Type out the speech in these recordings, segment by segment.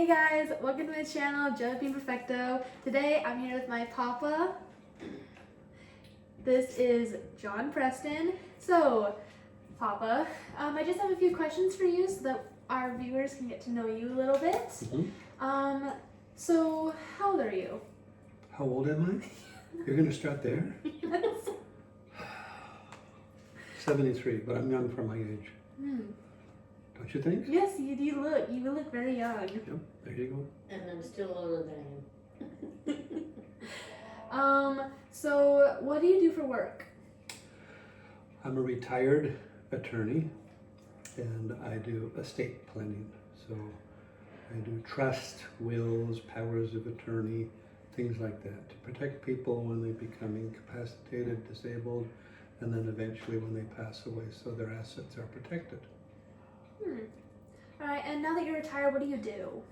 Hey guys, welcome to my channel, Joe Perfecto. Today I'm here with my papa. This is John Preston. So, Papa, I just have a few questions for you so that our viewers can get to know you a little bit. So how old are you? How old am I? You're going to start there? Yes. 73, but I'm young for my age. Don't you think? Yes, you look very young. Yep, there you go. And I'm still older than him. So what do you do for work? I'm a retired attorney and I do estate planning. So I do trust, wills, powers of attorney, things like that to protect people when they become incapacitated, disabled, and then eventually when they pass away so their assets are protected. All right, and now that you're retired, what do you do?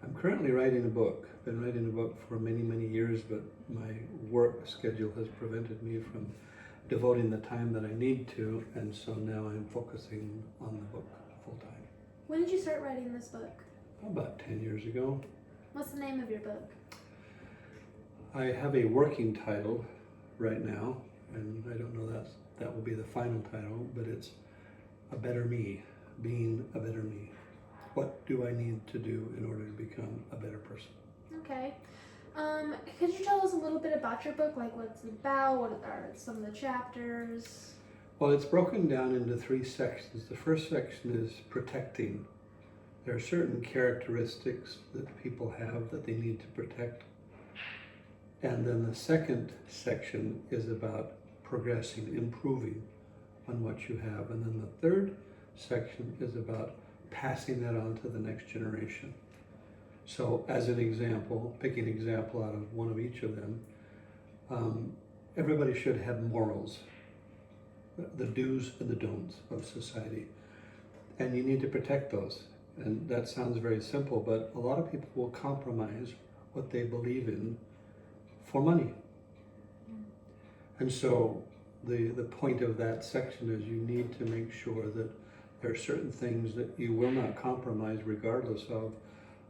I'm currently writing a book. I've been writing a book for many, many years, but my work schedule has prevented me from devoting the time that I need to, and so now I'm focusing on the book full time. When did you start writing this book? About 10 years ago. What's the name of your book? I have a working title right now, and I don't know that will be the final title, but it's A Better Me, Being a Better Me. What do I need to do in order to become a better person? Okay. Could you tell us a little bit about your book, like what it's about, what are some of the chapters? Well, it's broken down into 3 sections. The first section is protecting. There are certain characteristics that people have that they need to protect. And then the second section is about progressing, improving on what you have. And then the third section is about passing that on to the next generation. So as an example, pick an example out of one of each of them, everybody should have morals, the do's and the don'ts of society. And you need to protect those. And that sounds very simple, but a lot of people will compromise what they believe in for money. And so the point of that section is you need to make sure that there are certain things that you will not compromise regardless of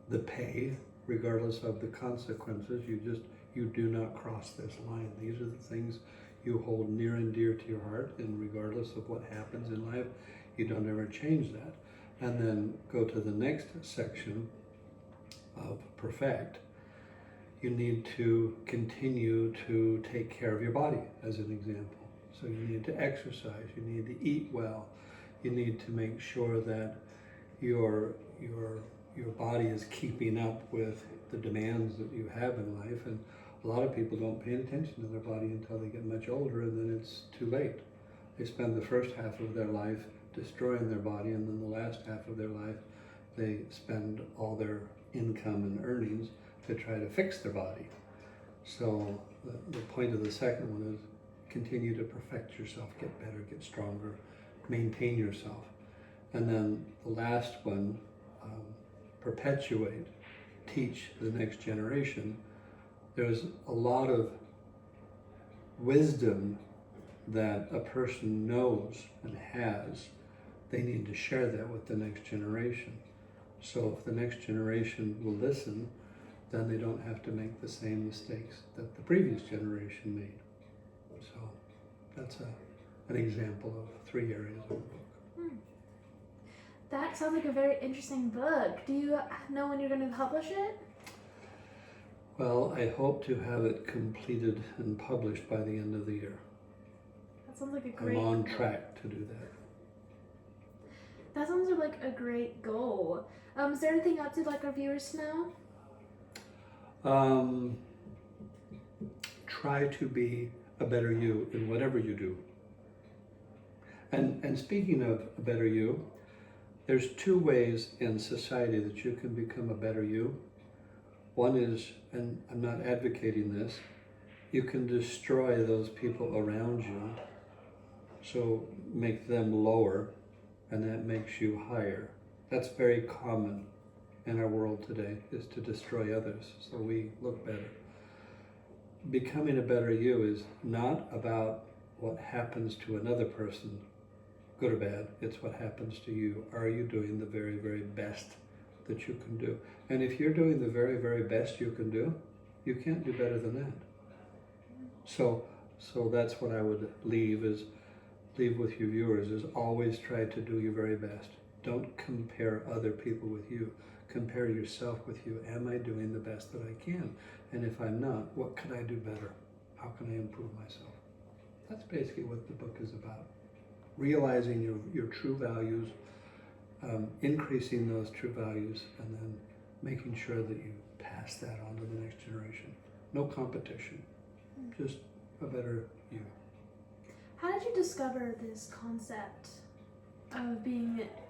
the pay, regardless of the consequences. You do not cross this line. These are the things you hold near and dear to your heart, and regardless of what happens in life, you don't ever change that. And then go to the next section of perfect. You need to continue to take care of your body, as an example. So you need to exercise, you need to eat well, you need to make sure that your body is keeping up with the demands that you have in life. And a lot of people don't pay attention to their body until they get much older, and then it's too late. They spend the first half of their life destroying their body, and then the last half of their life they spend all their income and earnings to try to fix their body. So the point of the second one is continue to perfect yourself, get better, get stronger, maintain yourself. And then the last one, perpetuate, teach the next generation. There's a lot of wisdom that a person knows and has. They need to share that with the next generation. So if the next generation will listen, then they don't have to make the same mistakes that the previous generation made. So that's an example of 3 areas of the book. That sounds like a very interesting book. Do you know when you're going to publish it? Well, I hope to have it completed and published by the end of the year. That sounds like a great I'm on track to do that. That sounds like a great goal. Is there anything else you'd like our viewers to know? Try to be a better you in whatever you do. And speaking of a better you, there's 2 ways in society that you can become a better you. One is, and I'm not advocating this, you can destroy those people around you, so make them lower, and that makes you higher. That's very common in our world today, is to destroy others so we look better. Becoming a better you is not about what happens to another person, good or bad. It's what happens to you. Are you doing the very, very best that you can do. And if you're doing the very, very best you can do, you can't do better than that. So that's what I would leave with your viewers, is always try to do your very best. Don't compare other people with you. Compare yourself with you. Am I doing the best that I can? And if I'm not, what can I do better? How can I improve myself? That's basically what the book is about. Realizing your true values, increasing those true values, and then making sure that you pass that on to the next generation. No competition, just a better you. How did you discover this concept of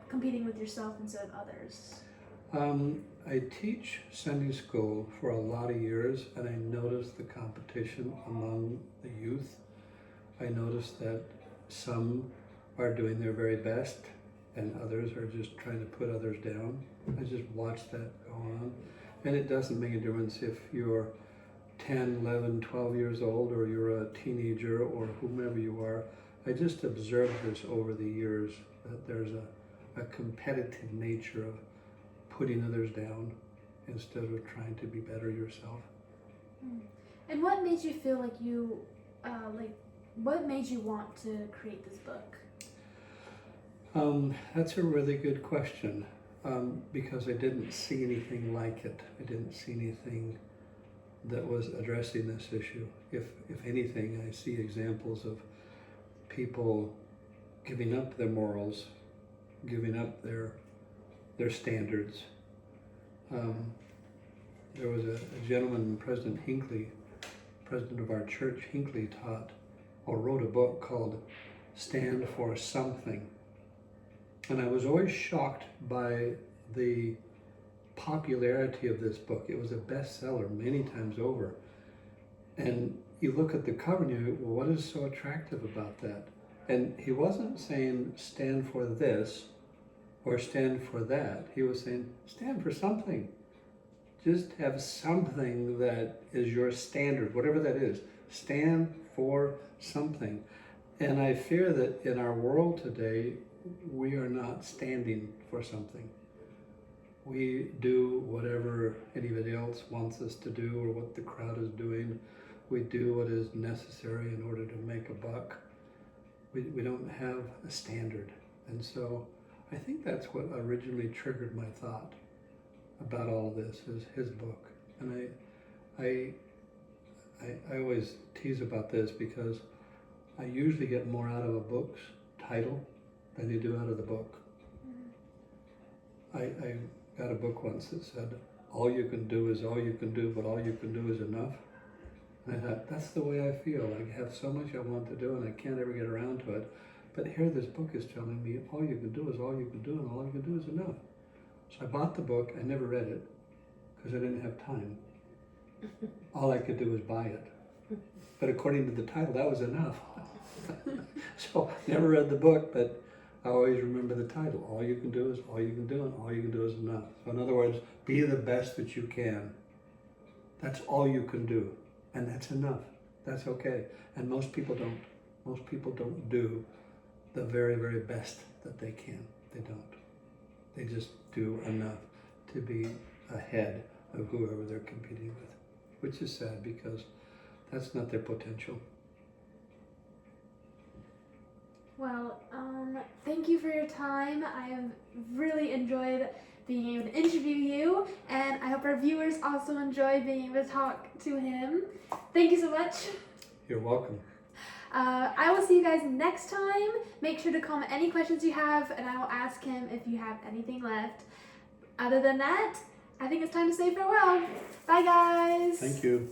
competing with yourself instead of others? I teach Sunday school for a lot of years, and I noticed the competition among the youth. I noticed that some are doing their very best and others are just trying to put others down. I just watched that go on. And it doesn't make a difference if you're 10, 11, 12 years old, or you're a teenager, or whomever you are. I just observed this over the years, that there's a competitive nature of putting others down instead of trying to be better yourself. And what made you feel like what made you want to create this book? That's a really good question, because I didn't see anything like it. I didn't see anything that was addressing this issue. If anything, I see examples of people giving up their morals, giving up their standards. There was a gentleman, President Hinckley, president of our church, Hinckley wrote a book called Stand for Something. And I was always shocked by the popularity of this book. It was a bestseller many times over. And you look at the cover and you go, well, what is so attractive about that? And he wasn't saying stand for this or stand for that. He was saying stand for something. Just have something that is your standard, whatever that is. Stand for something. And I fear that in our world today, we are not standing for something. We do whatever anybody else wants us to do, or what the crowd is doing. We do what is necessary in order to make a buck. We don't have a standard. And so I think that's what originally triggered my thought about all of this, is his book. And I always tease about this, because I usually get more out of a book's title than you do out of the book. I got a book once that said, all you can do is all you can do, but all you can do is enough. And I thought, that's the way I feel. I have so much I want to do and I can't ever get around to it. But here this book is telling me all you can do is all you can do, and all you can do is enough. So I bought the book. I never read it because I didn't have time. All I could do was buy it. But according to the title, that was enough. So never read the book, but I always remember the title. All you can do is all you can do, and all you can do is enough. So in other words, be the best that you can. That's all you can do, and that's enough. That's okay. And most people don't. Most people don't do the very, very best that they can. They don't. They just do enough to be ahead of whoever they're competing with, which is sad because that's not their potential. Well, thank you for your time. I have really enjoyed being able to interview you, and I hope our viewers also enjoy being able to talk to him. Thank you so much. You're welcome. I will see you guys next time. Make sure to comment any questions you have, and I will ask him if you have anything left. Other than that, I think it's time to say farewell. Bye, guys. Thank you.